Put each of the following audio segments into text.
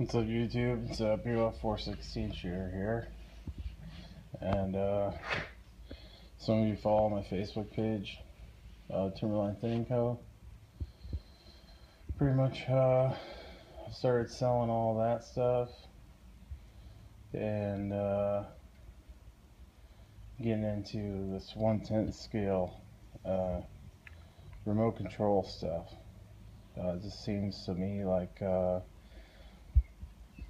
What's up, YouTube? It's BF416 shooter here, and some of you follow my Facebook page, Timberline Thinning Co. Pretty much started selling all that stuff and getting into this 1/10 scale remote control stuff. It just seems to me like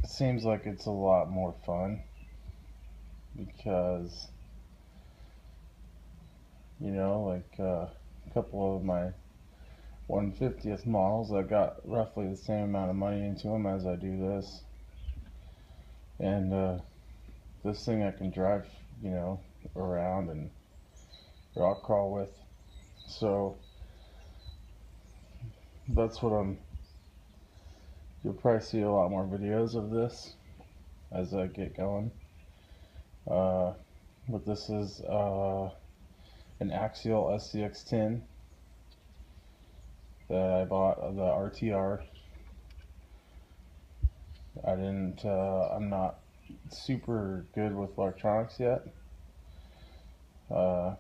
it seems like it's a lot more fun because, you know, like a couple of my 1/50th models, I got roughly the same amount of money into them as I do this. And this thing I can drive, you know, around and rock crawl with. So that's what you'll probably see a lot more videos of this as I get going. But this is an Axial SCX10 that I bought, the RTR. I'm not super good with electronics yet. I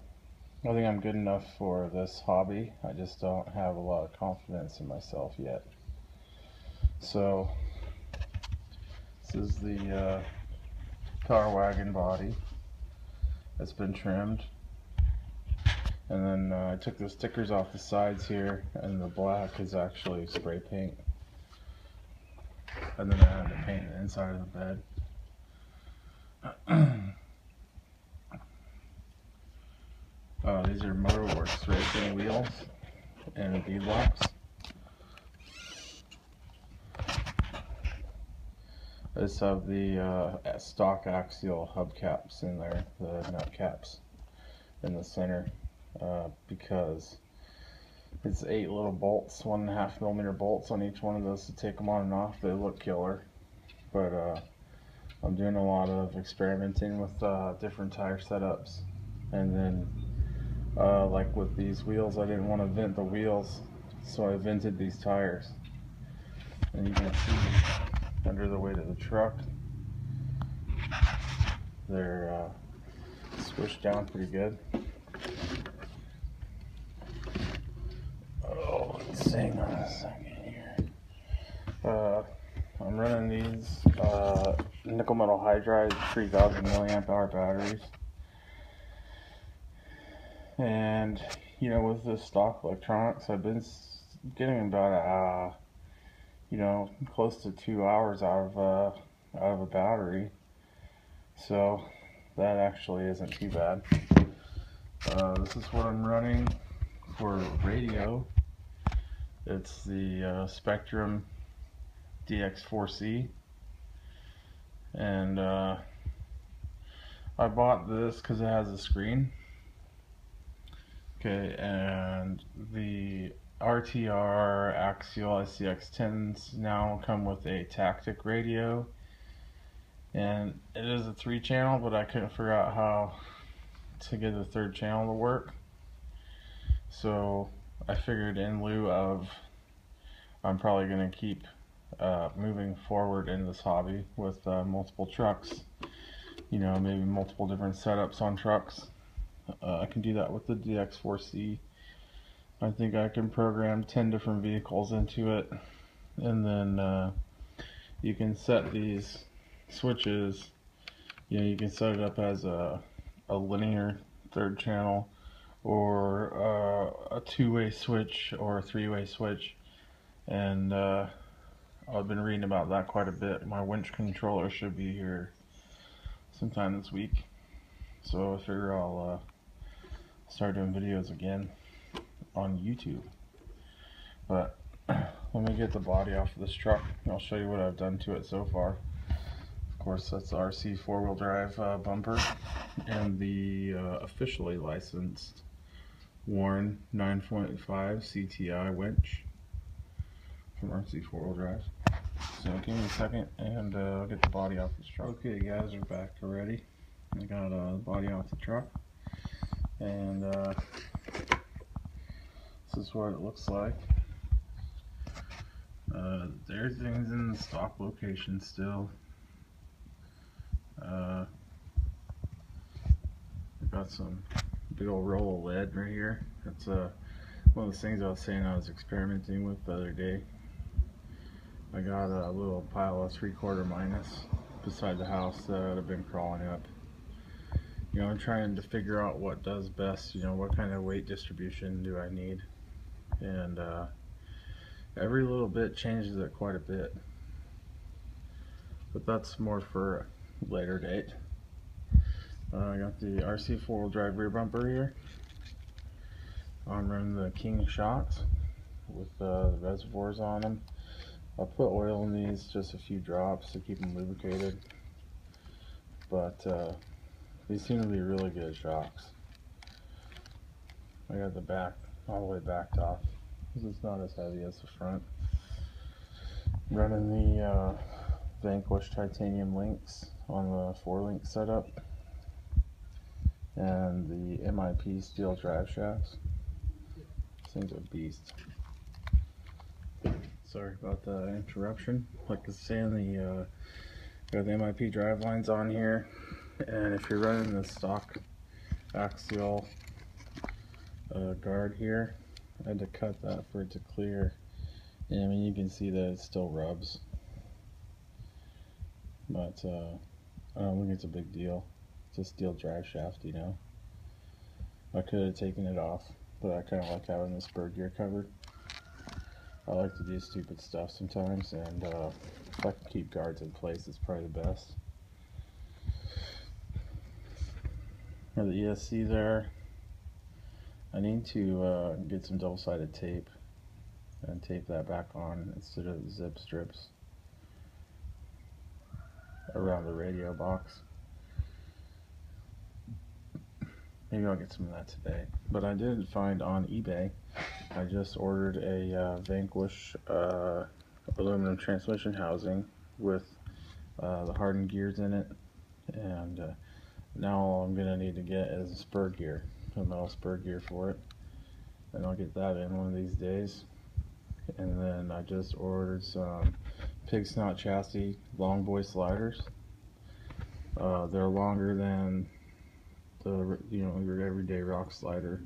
think I'm good enough for this hobby. I just don't have a lot of confidence in myself yet. So this is the car wagon body that's been trimmed, and then I took the stickers off the sides here, and the black is actually spray paint, and then I had to paint the inside of the bed. These are Motorworks racing wheels and beadlocks. I just have the stock axial hubcaps in there, the nut caps in the center, because it's 8 little bolts, 1.5mm bolts on each one of those to take them on and off. They look killer, but I'm doing a lot of experimenting with different tire setups, and then like with these wheels, I didn't want to vent the wheels, so I vented these tires, and you can see under the weight of the truck, they're squished down pretty good. Oh, let's hang on a second here. I'm running these nickel metal hydride 3000 milliamp hour batteries, and you know, with the stock electronics, I've been getting about you know, close to 2 hours out of a battery, so that actually isn't too bad. This is what I'm running for radio. It's the Spectrum DX4C, and I bought this because it has a screen. Okay, and the RTR Axial SCX10s now come with a tactic radio, and it is a 3-channel, but I couldn't figure out how to get the 3rd channel to work. So I figured, in lieu of, I'm probably going to keep moving forward in this hobby with multiple trucks, you know, maybe multiple different setups on trucks. I can do that with the DX4C. I think I can program 10 different vehicles into it, and then you can set these switches. You know, you can set it up as a linear 3rd channel, or a 2-way switch, or a 3-way switch, and I've been reading about that quite a bit. My winch controller should be here sometime this week, so I figure I'll start doing videos again on YouTube. But let me get the body off of this truck, and I'll show you what I've done to it so far. Of course, that's the RC 4-wheel drive bumper, and the officially licensed Warren 9.5 CTI winch from RC 4-wheel drive. So give me a second, and I'll get the body off this truck. Okay guys, we're back already. I got the body off the truck, and this is what it looks like. Everything's in the stock location still. I got some big old roll of lead right here. That's one of those things I was saying I was experimenting with the other day. I got a little pile of 3/4 minus beside the house that I've been crawling up. You know, I'm trying to figure out what does best, you know, what kind of weight distribution do I need. And every little bit changes it quite a bit. But that's more for a later date. I got the RC 4-wheel drive rear bumper here. I'm running the King shocks with the reservoirs on them. I'll put oil in these, just a few drops to keep them lubricated. But these seem to be really good shocks. I got the back all the way backed off because it's not as heavy as the front. Running the Vanquish titanium links on the 4-link setup and the MIP steel drive shafts. This thing's a beast. Sorry about the interruption. Like I was saying, got the MIP drive lines on here, and if you're running the stock axial guard here, I had to cut that for it to clear. And I mean, you can see that it still rubs, but I don't think it's a big deal. It's a steel drive shaft, you know. I could have taken it off, but I kind of like having the spur gear covered. I like to do stupid stuff sometimes, and if I can keep guards in place, it's probably the best. Now the ESC there, I need to get some double-sided tape and tape that back on instead of zip strips around the radio box. Maybe I'll get some of that today. But I did find on eBay, I just ordered a Vanquish aluminum transmission housing with the hardened gears in it, and now all I'm going to need to get is a spur gear, a metal spur gear for it, and I'll get that in one of these days. And then I just ordered some pig snout chassis long boy sliders. They're longer than the, you know, your everyday rock slider.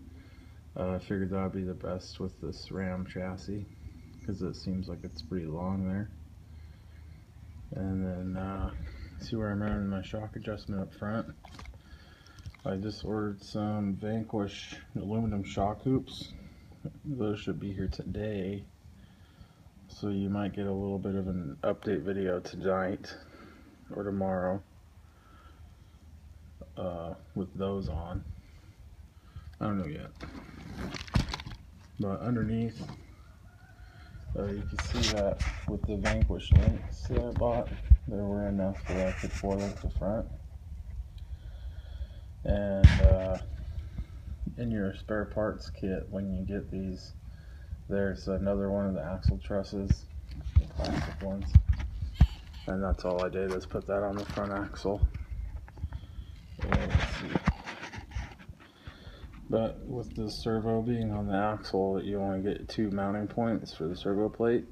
I figured that would be the best with this Ram chassis because it seems like it's pretty long there. And then see where I'm running my shock adjustment up front. I just ordered some Vanquish aluminum shock hoops. Those should be here today, so you might get a little bit of an update video tonight or tomorrow with those on. I don't know yet, but underneath you can see that with the Vanquish links that I bought, there were enough that I could 4-link the front. And in your spare parts kit, when you get these, there's another one of the axle trusses, the plastic ones, and that's all I did is put that on the front axle. Let's see. But with the servo being on the axle, you only get 2 mounting points for the servo plate,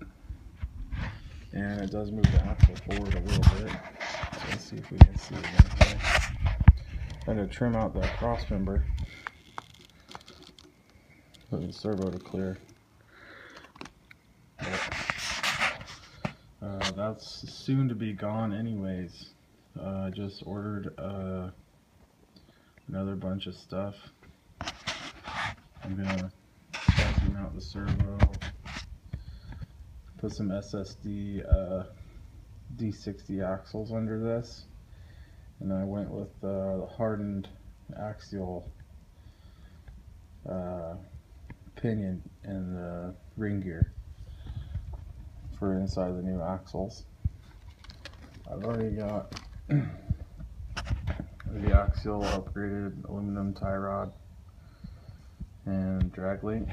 and it does move the axle forward a little bit. So let's see if we can see it again. I had to trim out that cross member for the servo to clear. But, that's soon to be gone anyways. I just ordered another bunch of stuff. I'm gonna vacuum out the servo, put some SSD D60 axles under this, and I went with the hardened axial pinion and the ring gear for inside the new axles. I've already got the axial upgraded aluminum tie rod and drag link,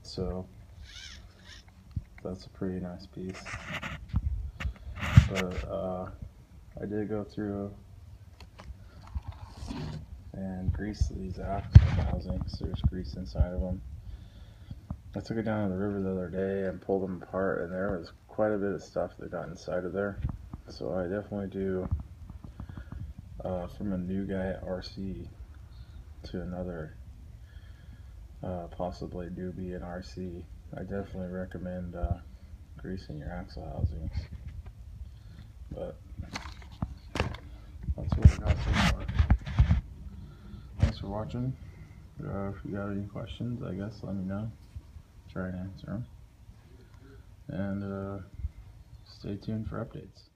so that's a pretty nice piece. But I did go through and grease these axle housings. There's grease inside of them. I took it down to the river the other day and pulled them apart, and there was quite a bit of stuff that got inside of there. So I definitely do, from a new guy at RC to another, possibly newbie in RC, I definitely recommend greasing your axle housings. But that's what I got so far. Thanks for watching. If you got any questions, I guess let me know. Try and answer them. And stay tuned for updates.